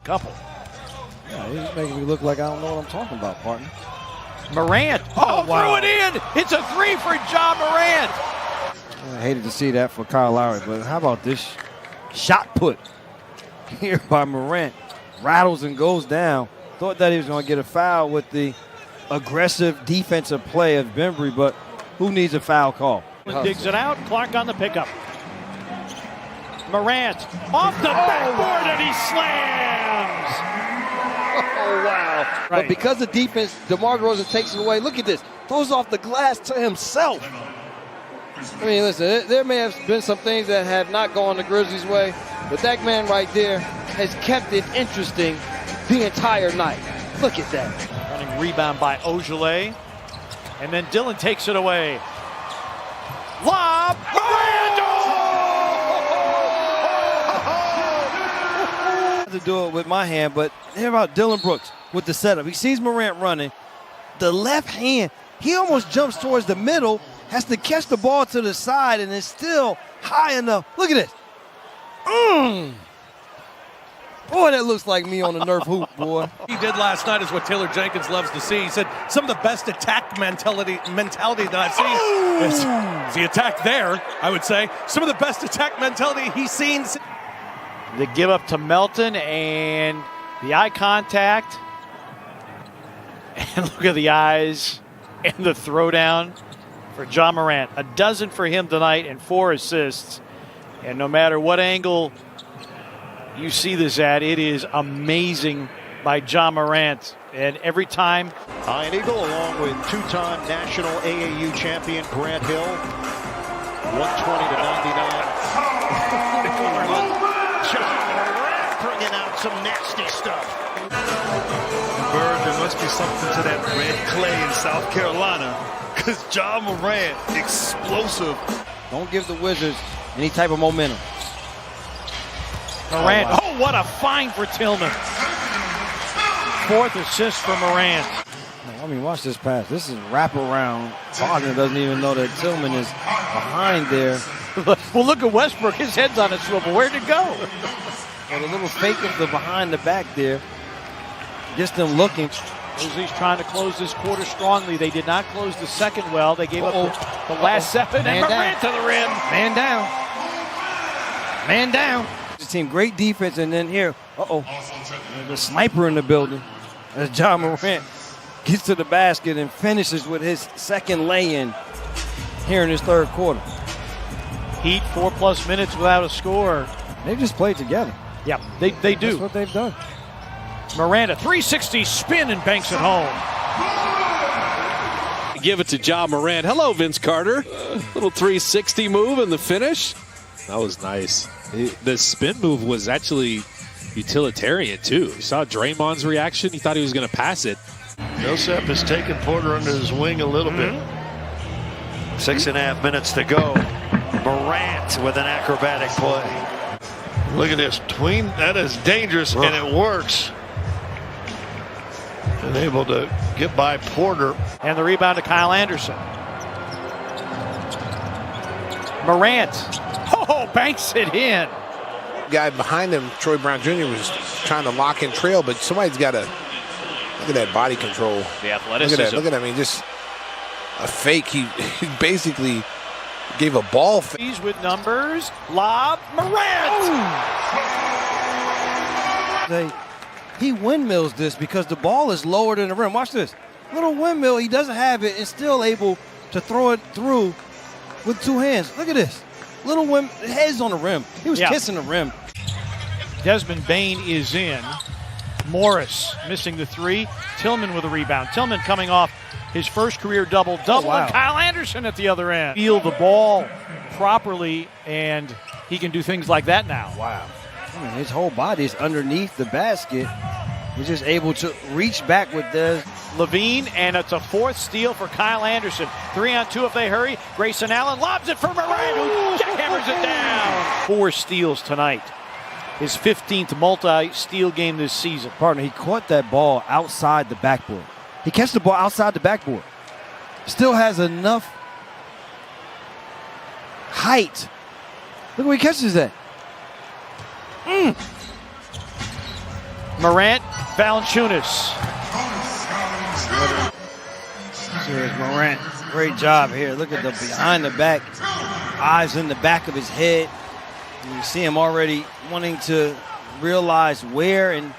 Couple. Yeah, he's making me look like I don't know what I'm talking about, partner. Morant. Oh, wow. Threw it in. It's a three for Ja Morant. I hated to see that for Kyle Lowry, but how about this shot put here by Morant? Rattles and goes down. Thought that he was going to get a foul with the aggressive defensive play of Bembry, but who needs a foul call? Digs it out. Clark on the pickup. Morant off the backboard and he slams. Oh, wow. Right. But because of defense, DeMar DeRozan takes it away. Look at this. Throws off the glass to himself. I mean, listen, there may have been some things that have not gone the Grizzlies' way, but that man right there has kept it interesting the entire night. Look at that. Running rebound by Ogilvy. And then Dillon takes it away. Lob. To do it with my hand, but hear about Dylan Brooks with the setup. He sees Morant running. The left hand, he almost jumps towards the middle, has to catch the ball to the side, and it's still high enough. Look at this. Boy, that looks like me on the Nerf hoop, boy. He did last night is what Taylor Jenkins loves to see. He said some of the best attack mentality that I've seen is the attack there, I would say. Some of the best attack mentality he's seen. The give up to Melton and the eye contact. And look at the eyes and the throwdown for Ja Morant. A dozen for him tonight and 4 assists. And no matter what angle you see this at, it is amazing by Ja Morant. And every time. Ian Eagle along with two-time national AAU champion Grant Hill. 120 to 99. Ja Morant bringing out some nasty stuff. Bird, there must be something to that red clay in South Carolina, because Ja Morant, explosive. Don't give the Wizards any type of momentum. Morant, oh, what a find for Tillman. 4th assist for Morant. I mean, watch this pass. This is wraparound. Wagner doesn't even know that Tillman is behind there. Well, look at Westbrook. His head's on a swivel. Where'd it go? And a little fake of the behind the back there. Gets them looking. Grizzlies trying to close this quarter strongly. They did not close the second well. They gave up the last 7. And Morant to the rim. Man down. Man down. This team, great defense. And then here, there's a sniper in the building. As Ja Morant gets to the basket and finishes with his second lay-in here in his third quarter. Heat 4+ minutes without a score. They just played together. Yeah, they do. That's what they've done. Morant, a 360 spin and banks it home. Give it to Ja Morant. Hello, Vince Carter. Little 360 move in the finish. That was nice. The spin move was actually utilitarian, too. You saw Draymond's reaction. He thought he was going to pass it. Millsap has taken Porter under his wing a little bit. 6.5 minutes to go. Morant with an acrobatic play. Look at this. Tween, that is dangerous, and it works. And able to get by Porter. And the rebound to Kyle Anderson. Morant. Oh, banks it in. Guy behind him, Troy Brown Jr., was trying to lock in trail, but somebody's got to look at that body control. The athleticism. Look at that. I mean, just a fake. He basically gave a ball fake. He's with numbers. Lob. Morant. He windmills this because the ball is lower than the rim. Watch this. Little windmill. He doesn't have it and still able to throw it through with 2 hands. Look at this. Little head's on the rim. He was kissing the rim. Desmond Bain is in. Morris missing the 3. Tillman with a rebound. Tillman coming off his first career double-double. And Kyle Anderson at the other end. Feel the ball properly, and he can do things like that now. Wow. I mean, his whole body is underneath the basket. He's just able to reach back with this. Levine, and it's a 4th steal for Kyle Anderson. 3-on-2 if they hurry. Grayson Allen lobs it for Morant, who jackhammers it down. 4 steals tonight. His 15th multi-steal game this season. Partner, he caught that ball outside the backboard. He catches the ball outside the backboard. Still has enough height. Look where he catches that. Morant, Valanciunas. Here's Morant. Great job here. Look at the behind the back, eyes in the back of his head. And you see him already wanting to realize where and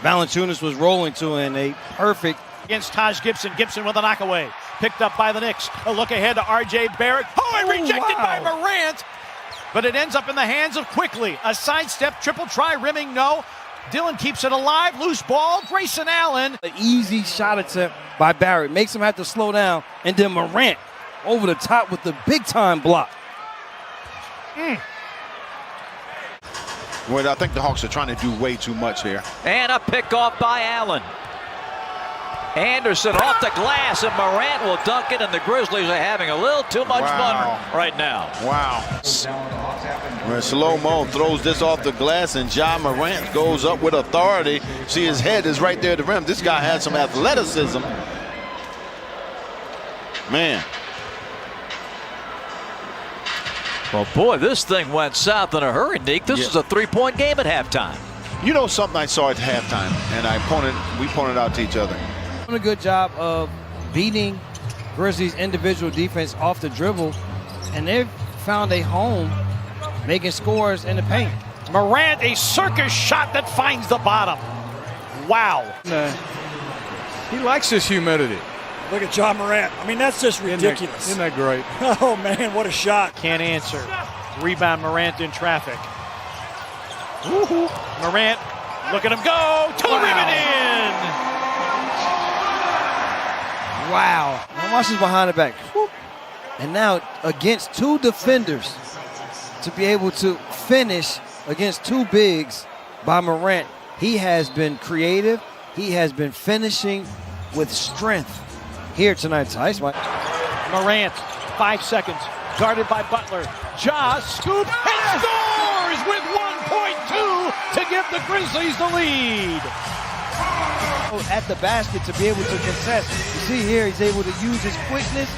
Valanciunas was rolling to in a perfect. Against Taj Gibson. Gibson with a knockaway. Picked up by the Knicks. A look ahead to R.J. Barrett. And rejected by Morant. But it ends up in the hands of Quickly. A sidestep, triple try, rimming, no. Dillon keeps it alive. Loose ball. Grayson Allen. An easy shot attempt by Barrett. Makes him have to slow down. And then Morant over the top with the big-time block. Well, I think the Hawks are trying to do way too much here. And a pick off by Allen. Anderson off the glass, and Morant will dunk it, and the Grizzlies are having a little too much fun right now. Wow. When slow-mo throws this off the glass, and Ja Morant goes up with authority. See, his head is right there at the rim. This guy has some athleticism. Man. Well, boy, this thing went south in a hurry, Nick. This is a three-point game at halftime. You know something I saw at halftime, and we pointed out to each other. Doing a good job of beating Grizzlies' individual defense off the dribble, and they've found a home making scores in the paint. Morant, a circus shot that finds the bottom. Wow. He likes this humidity. Look at Ja Morant. I mean, that's just ridiculous. Isn't that great? Oh, man, what a shot. Can't answer. Rebound Morant in traffic. Woo-hoo. Morant, look at him go. To the rim and in. Wow. Now watch this behind the back. Whoop. And now against two defenders to be able to finish against two bigs by Morant. He has been creative. He has been finishing with strength here tonight, Tice. Morant, 5 seconds, guarded by Butler. Ja scoop and scores with 1.2 to give the Grizzlies the lead. At the basket to be able to contest. You see here, he's able to use his quickness,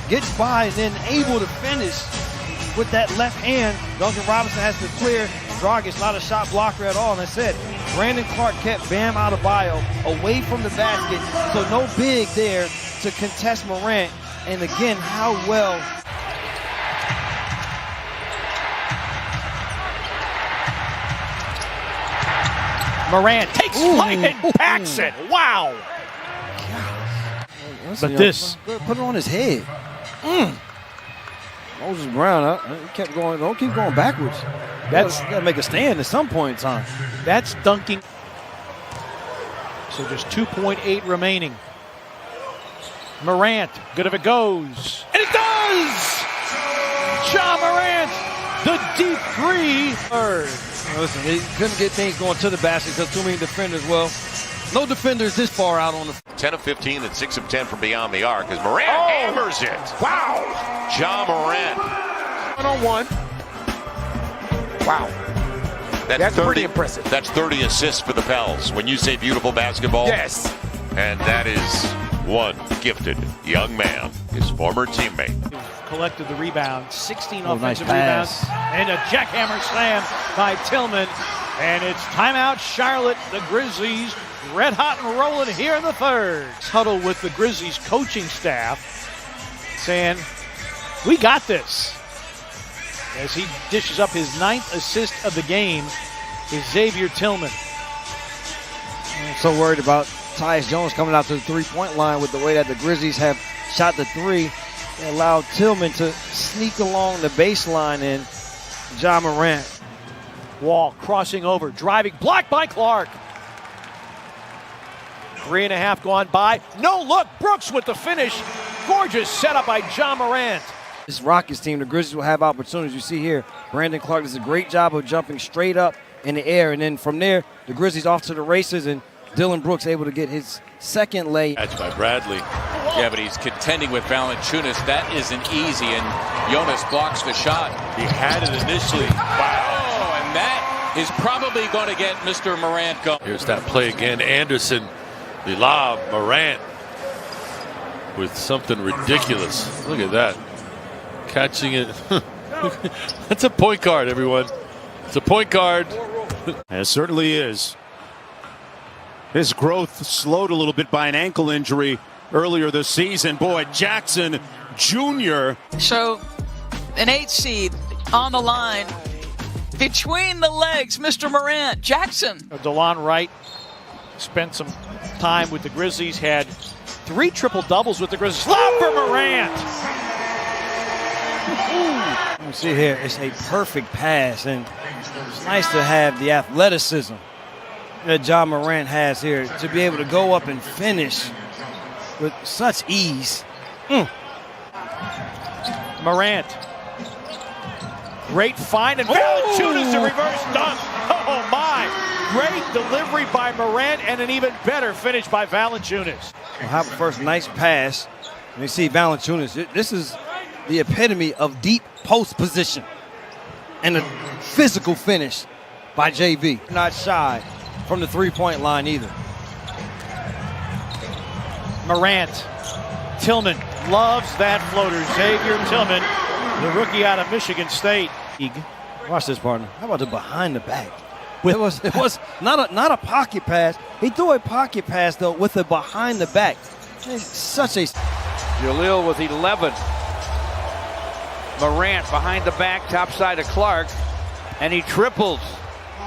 gets by, and then able to finish with that left hand. Duncan Robinson has to clear. Dragic, not a shot blocker at all. And I said, Brandon Clark kept Bam Adebayo away from the basket, so no big there to contest Morant. And again, how well. Morant takes flight and packs it. Wow. But this. Put it on his head. Moses Brown, he kept going. Don't keep going backwards. That's got to make a stand at some point in time. That's dunking. So just 2.8 remaining. Morant, good if it goes. And it does! Ja Morant, the deep three. Listen, they couldn't get things going to the basket because too many defenders. Well, no defenders this far out on the. 10 of 15 and 6 of 10 from beyond the arc as Morant hammers it. Wow. Ja Morant. 1-on-1. Wow. That's pretty impressive. That's 30 assists for the Pels. When you say beautiful basketball. Yes. And that is one gifted young man, his former teammate. Collected the rebound, 16 offensive rebounds, and a jackhammer slam by Tillman. And it's timeout Charlotte. The Grizzlies red hot and rolling here in the third. Huddle with the Grizzlies coaching staff saying, we got this. As he dishes up his 9th assist of the game is Xavier Tillman. I'm so worried about Tyus Jones coming out to the three-point line with the way that the Grizzlies have shot the three. They allowed Tillman to sneak along the baseline and Ja Morant. Wall crossing over, driving, blocked by Clark. 3.5 gone by. No look, Brooks with the finish. Gorgeous setup by Ja Morant. This Rockets team, the Grizzlies will have opportunities. You see here, Brandon Clark does a great job of jumping straight up in the air. And then from there, the Grizzlies off to the races, and Dylan Brooks able to get his second lay. Catch by Bradley. Yeah, but he's contending with Valanciunas. That isn't easy, and Jonas blocks the shot. He had it initially. Wow, and that is probably going to get Mr. Morant going. Here's that play again. Anderson, the lob, Morant with something ridiculous. Look at that. Catching it. That's a point guard, everyone. It's a point guard. It certainly is. His growth slowed a little bit by an ankle injury earlier this season. Boy, Jackson Jr. So, an 8 seed on the line. Between the legs, Mr. Morant. Jackson. DeLon Wright spent some time with the Grizzlies, had 3 triple-doubles with the Grizzlies. Lob for Morant. You see here, it's a perfect pass, and it's nice to have the athleticism that Ja Morant has here to be able to go up and finish with such ease. Morant. Great find, and Valanciunas a reverse dunk. Oh my! Great delivery by Morant and an even better finish by Valanciunas. Well, have a first nice pass. And you see Valanciunas. This is the epitome of deep post position and a physical finish by JV. Not shy from the three-point line either. Morant. Tillman loves that floater. Xavier Tillman, the rookie out of Michigan State. Watch this, partner. How about the behind the back? It was not a pocket pass. He threw a pocket pass, though, with a behind the back. It's such a... Jalil with 11. Morant behind the back, top side of Clark, and he triples.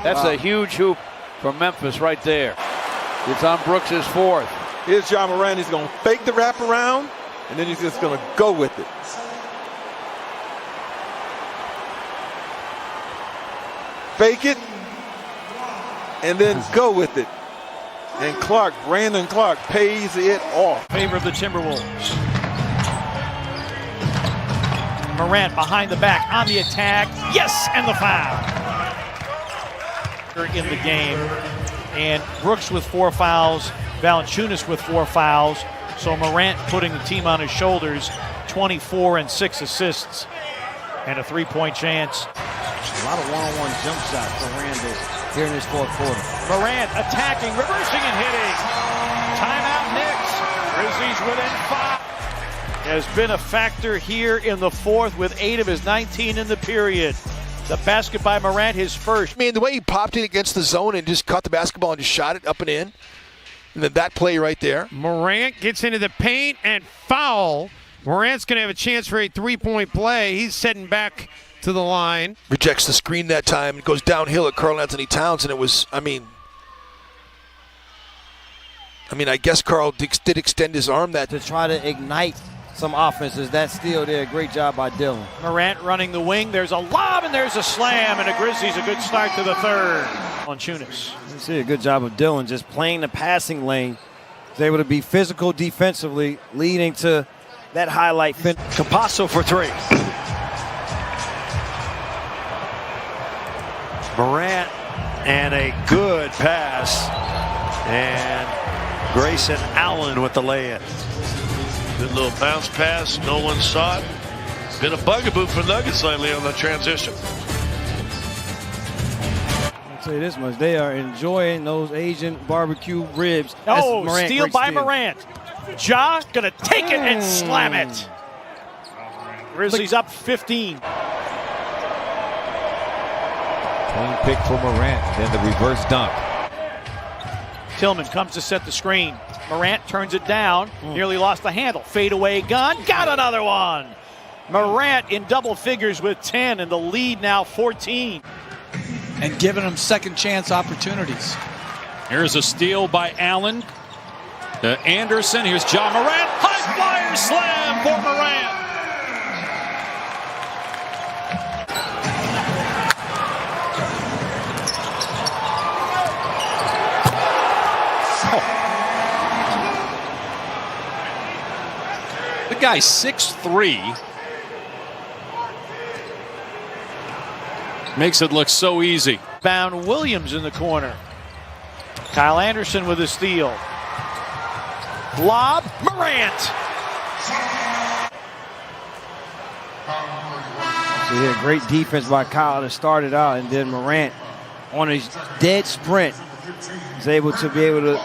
That's a huge hoop for Memphis right there. It's on Brooks' 4th. Here's Ja Morant. He's going to fake the wraparound, and then he's just going to go with it. Fake it, and then go with it. And Brandon Clark pays it off. Favor of the Timberwolves. Morant behind the back on the attack. Yes, and the foul. In the game. And Brooks with 4 fouls. Valanciunas with 4 fouls. So Morant putting the team on his shoulders. 24 and 6 assists. And a 3-point chance. A lot of one-on-one jump shots for Randall here in this fourth quarter. Morant attacking, reversing, and hitting. Timeout Knicks. Grizzlies within 5. Has been a factor here in the fourth with 8 of his 19 in the period. The basket by Morant, his first. I mean, the way he popped it against the zone and just caught the basketball and just shot it up and in. And then that play right there. Morant gets into the paint and foul. Morant's going to have a chance for a 3-point play. He's setting back to the line. Rejects the screen that time and goes downhill at Karl Anthony Towns, and it was, I mean, I guess Karl did extend his arm that to try to ignite some offenses. That's still there. Great job by Dillon. Morant running the wing. There's a lob and there's a slam, and the Grizzlies a good start to the third. Valanciunas. You see a good job of Dillon just playing the passing lane. He's able to be physical defensively, leading to that highlight finish. Campasso for 3. Morant and a good pass. And Grayson Allen with the lay-in. Good little bounce pass. No one saw it. Been a bugaboo for Nuggets lately on the transition. I'll tell you this much. They are enjoying those Asian barbecue ribs. Oh, steal by Morant. Ja gonna take it and slam it. Grizzlies up 15. Clean pick for Morant, then the reverse dunk. Tillman comes to set the screen. Morant turns it down, nearly lost the handle. Fadeaway gun, got another one. Morant in double figures with 10, and the lead now 14. And giving them second chance opportunities. Here's a steal by Allen. To Anderson, here's Ja Morant. High flyer slam for Morant. The guy's 6'3". Makes it look so easy. Bound Williams in the corner. Kyle Anderson with a steal. Lob, Morant. So here, great defense by Kyle to start it out, and then Morant on his dead sprint is able to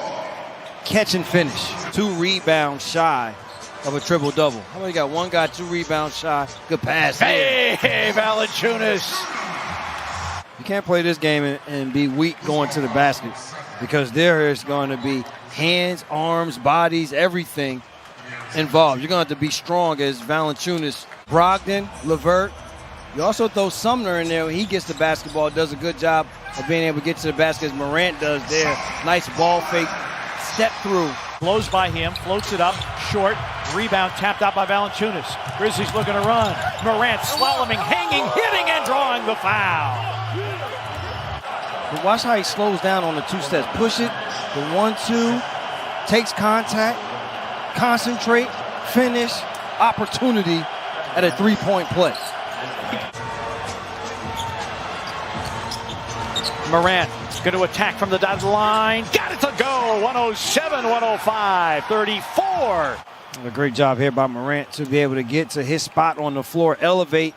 catch and finish. 2 rebounds shy of a triple-double. How about you got 1 guy, 2 rebounds shy? Good pass. Hey, Valanciunas. You can't play this game and be weak going to the basket because there is going to be hands, arms, bodies, everything involved. You're going to have to be strong as Valanciunas, Brogdon, LeVert. You also throw Sumner in there when he gets the basketball, does a good job of being able to get to the basket as Morant does there. Nice ball fake, step through. Blows by him, floats it up, short, rebound tapped out by Valanciunas. Grizzlies looking to run. Morant slaloming, hanging, hitting, and drawing the foul. But watch how he slows down on the two steps. Push it, the 1-2, takes contact, concentrate, finish, opportunity at a three-point play. Morant going to attack from the dotted line. Got it to go. 107-105, 34. A great job here by Morant to be able to get to his spot on the floor, elevate.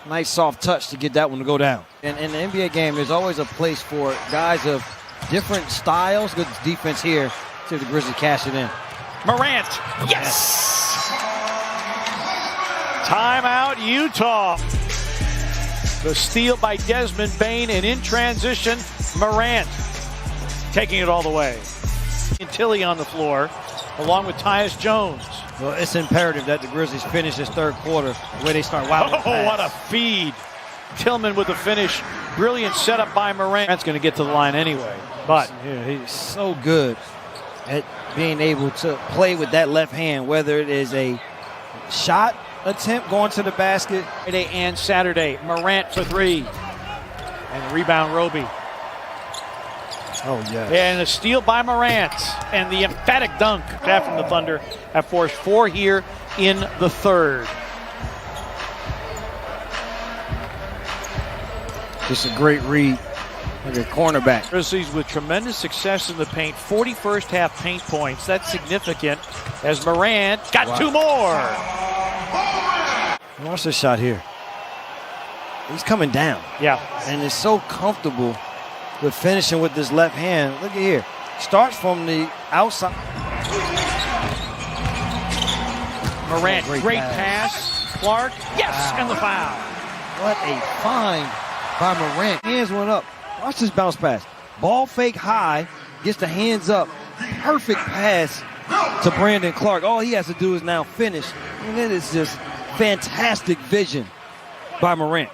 Nice soft touch to get that one to go down. And in the NBA game, there's always a place for guys of different styles. Good defense here. See if the Grizzlies cash it in. Morant, yes! Timeout, Utah. The steal by Desmond Bane, and in transition, Morant taking it all the way. And Tilly on the floor, along with Tyus Jones. Well, it's imperative that the Grizzlies finish this third quarter the way they start. Wow! Oh, what a feed! Tillman with the finish. Brilliant setup by Morant. Morant's going to get to the line anyway. But yeah, he's so good at being able to play with that left hand, whether it is a shot attempt going to the basket. Friday and Saturday, Morant for three. And rebound Roby. Oh, yeah. And a steal by Morant. And the emphatic dunk from the Thunder have forced 4 here in the third. Just a great read. Like a cornerback. Grizzlies with tremendous success in the paint. 41st half paint points. That's significant as Morant got 2 more. Watch this shot here. He's coming down. Yeah. And is so comfortable with finishing with this left hand. Look at here. Starts from the outside. Morant, great pass. Clark, yes, and the foul. What a find by Morant. Hands went up. Watch this bounce pass. Ball fake high, gets the hands up. Perfect pass to Brandon Clark. All he has to do is now finish. And it is just fantastic vision by Morant.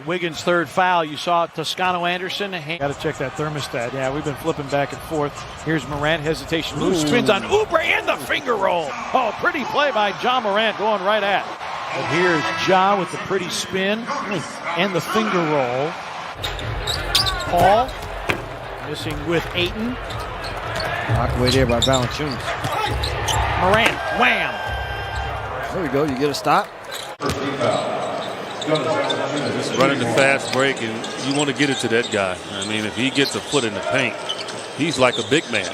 Wiggins' third foul. You saw Toscano Anderson. Got to check that thermostat. Yeah, we've been flipping back and forth. Here's Morant. Hesitation. Moves. Spins on Oubre and the finger roll. Oh, pretty play by Ja Morant going right at. But here's Ja with the pretty spin and the finger roll. Paul missing with Ayton. Knocked away there by Valanciunas. Morant, wham. There we go. You get a stop. Just running the fast break, and you want to get it to that guy. I mean, if he gets a foot in the paint, he's like a big man.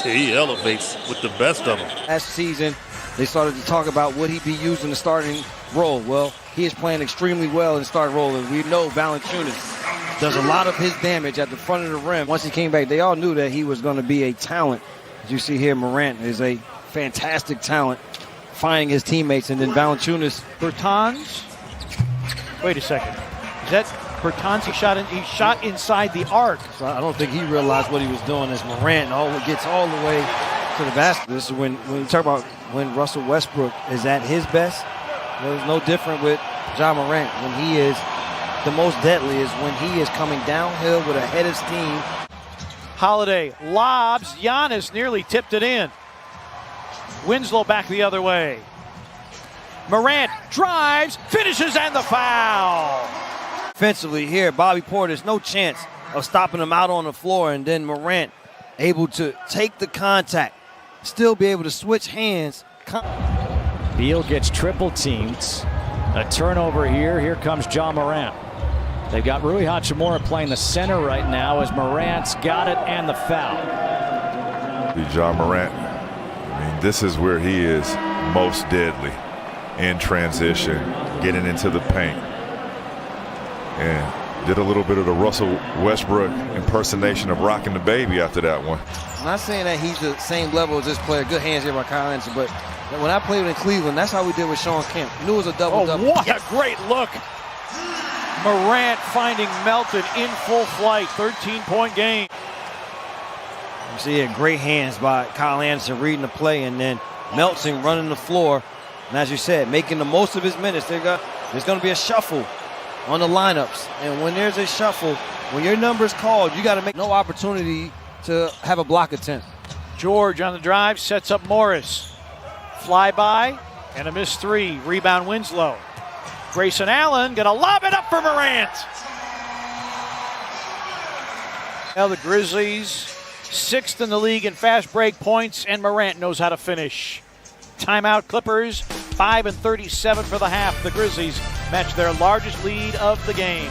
He elevates with the best of them. Last season, they started to talk about would he be used in the starting role. Well, he is playing extremely well in the starting role, and we know Valanciunas does a lot of his damage at the front of the rim. Once he came back, they all knew that he was going to be a talent. As you see here, Morant is a fantastic talent, finding his teammates, and then Valanciunas. Bertans. Wait a second. Is that Bertans? He shot inside the arc. So I don't think he realized what he was doing as Morant gets all the way to the basket. This is when you talk about when Russell Westbrook is at his best. It's no different with Ja Morant. When he is the most deadly is when he is coming downhill with a head of steam. Holiday lobs. Giannis nearly tipped it in. Winslow back the other way. Morant drives, finishes, and the foul. Offensively here, Bobby Portis, no chance of stopping him out on the floor, and then Morant able to take the contact, still be able to switch hands. Beal gets triple teamed. A turnover here. Here comes Ja Morant. They've got Rui Hachimura playing the center right now as Morant's got it and the foul. Ja Morant, I mean, this is where he is most deadly. In transition, getting into the paint. And did a little bit of the Russell Westbrook impersonation of rocking the baby after that one. I'm not saying that he's the same level as this player. Good hands here by Kyle Anderson, but when I played in Cleveland, that's how we did with Sean Kemp. Knew it was a double-double. What a great look. Morant finding Melton in full flight. 13-point game. You see it, great hands by Kyle Anderson reading the play, and then Melton running the floor. And as you said, making the most of his minutes. There's going to be a shuffle on the lineups. And when there's a shuffle, when your number's called, you got to make no opportunity to have a block attempt. George on the drive, sets up Morris. Fly by, and a missed three. Rebound Winslow. Grayson Allen gonna lob it up for Morant. Now the Grizzlies, 6th in the league in fast break points, and Morant knows how to finish. Timeout Clippers, 5:37 for the half. The Grizzlies match their largest lead of the game.